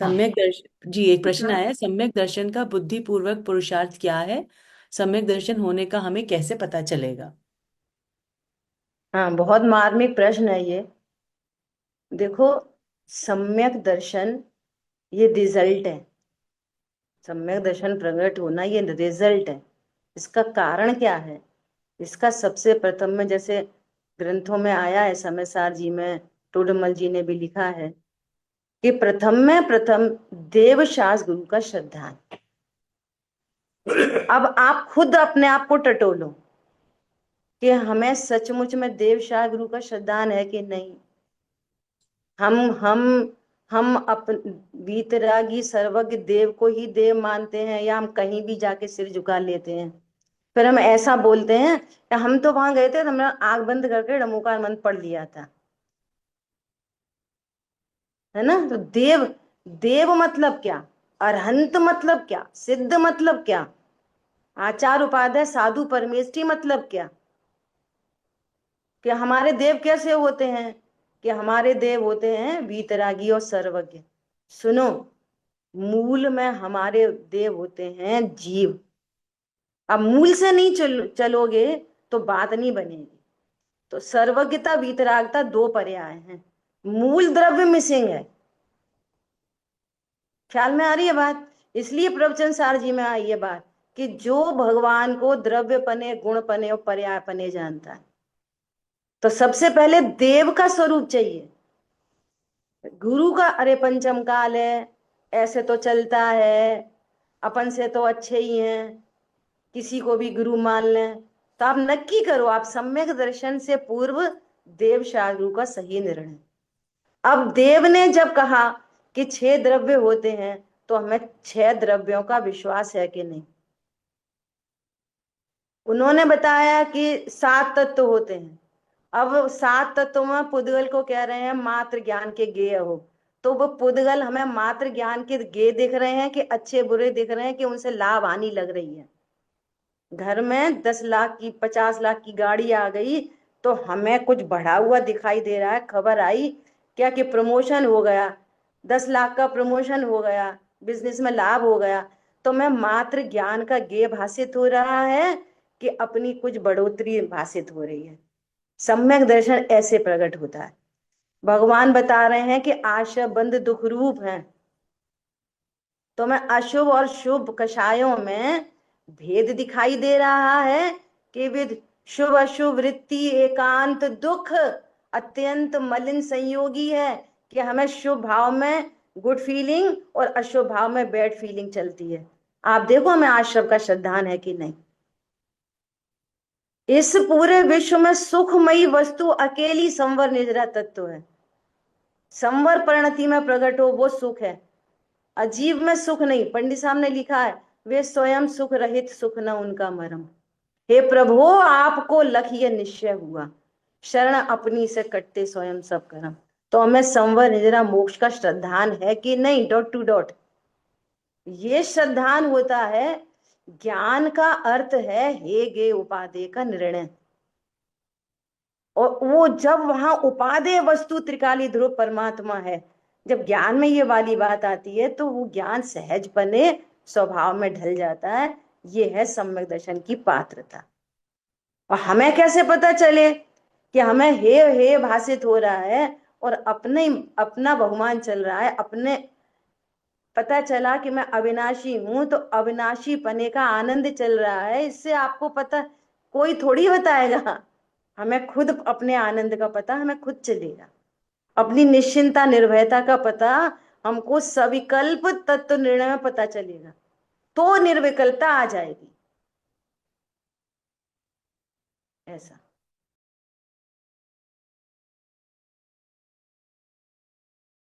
हाँ सम्यक दर्शन जी, एक प्रश्न आया है, सम्यक दर्शन का बुद्धिपूर्वक पुरुषार्थ क्या है? सम्यक दर्शन होने का हमें कैसे पता चलेगा? हाँ, बहुत मार्मिक प्रश्न है ये। देखो, सम्यक दर्शन ये रिजल्ट है। सम्यक दर्शन प्रकट होना ये रिजल्ट है। इसका कारण क्या है? इसका सबसे प्रथम में, जैसे ग्रंथों में आया है, समयसार जी में, टोडरमल जी ने भी लिखा है कि प्रथम में प्रथम देव शास गुरु का श्रद्धान। अब आप खुद अपने आप को टटोलो कि हमें सचमुच में देव शाह गुरु का श्रद्धान है कि नहीं। हम हम हम वीतरागी सर्वज्ञ देव को ही देव मानते हैं, या हम कहीं भी जाके सिर झुका लेते हैं। फिर हम ऐसा बोलते हैं कि हम तो वहां गए थे, तो हमने आंख बंद करके डमोकार मंत्र पढ़ लिया था, है ना। तो देव, देव मतलब क्या, अरहंत मतलब क्या, सिद्ध मतलब क्या, आचार उपाध्याय साधु परमेष्ठी मतलब क्या, कि हमारे देव कैसे होते हैं, कि हमारे देव होते हैं वीतरागी और सर्वज्ञ। सुनो, मूल में हमारे देव होते हैं जीव। अब मूल से नहीं चलोगे तो बात नहीं बनेगी। तो सर्वज्ञता वीतरागता दो पर्याय हैं, मूल द्रव्य मिसिंग है। ख्याल में आ रही है बात? इसलिए प्रवचन सार जी में आई है बात कि जो भगवान को द्रव्य पने, गुण पने और पर्याय पने जानता है, तो सबसे पहले देव का स्वरूप चाहिए। गुरु का, अरे पंचम काल है, ऐसे तो चलता है, अपन से तो अच्छे ही हैं, किसी को भी गुरु मान लें। तो आप नक्की करो, आप सम्यक दर्शन से पूर्व देव शाहरुख का सही निर्णय। अब देव ने जब कहा कि 6 द्रव्य होते हैं, तो हमें 6 द्रव्यों का विश्वास है कि नहीं। उन्होंने बताया कि 7 तत्व होते हैं। अब 7 तत्वों में पुद्गल को कह रहे हैं मात्र ज्ञान के गेय हो। तो वो पुद्गल हमें मात्र ज्ञान के गेय दिख रहे हैं कि अच्छे बुरे दिख रहे हैं, कि उनसे लाभ हानि लग रही है। घर में 10 लाख की, 50 लाख की गाड़ी आ गई, तो हमें कुछ बढ़ा हुआ दिखाई दे रहा है, खबर आई क्या कि प्रमोशन हो गया, 10 लाख का प्रमोशन हो गया, बिजनेस में लाभ हो गया। तो मैं मात्र ज्ञान का गेय भाषित हो रहा है कि अपनी कुछ बढ़ोतरी भाषित हो रही है। सम्यक दर्शन ऐसे प्रकट होता है। भगवान बता रहे हैं कि आशा बंद दुख रूप है। तो मैं अशुभ और शुभ कषायों में भेद दिखाई दे रहा है कि विद शुभ अशुभ वृत्ति एकांत दुख अत्यंत मलिन संयोगी है, कि हमें शुभ भाव में गुड फीलिंग और अशुभ भाव में बैड फीलिंग चलती है। आप देखो हमें आश्रम का श्रद्धान है कि नहीं। इस पूरे विश्व में सुखमयी वस्तु अकेली संवर निजरा तत्व है। संवर परिणति में प्रकट हो वो सुख है, अजीब में सुख नहीं। पंडित साहब ने लिखा है, वे स्वयं सुख रहित सुख न उनका मरम। हे प्रभु, आपको लख ये निश्चय हुआ, शरण अपनी से कटते स्वयं सब कर्म। तो हमें संवर निजरा मोक्ष का श्रद्धान है कि नहीं, डॉट टू डॉट। ये श्रद्धान होता है, ज्ञान का अर्थ है हे गे उपाधि का निर्णय। और वो जब वहां उपादेय वस्तु त्रिकाली ध्रुव परमात्मा है, जब ज्ञान में ये वाली बात आती है, तो वो ज्ञान सहज बने स्वभाव में ढल जाता है। ये है सम्यक दर्शन की पात्रता। और हमें कैसे पता चले कि हमें हे भाषित हो रहा है और अपने अपना बहुमान चल रहा है, अपने पता चला कि मैं अविनाशी हूं, तो अविनाशी पने का आनंद चल रहा है। इससे आपको पता कोई थोड़ी बताएगा, हमें खुद अपने आनंद का पता हमें खुद चलेगा। अपनी निश्चिंता निर्भयता का पता हमको सविकल्प तत्व निर्णय में पता चलेगा, तो निर्विकल्पता आ जाएगी। ऐसा।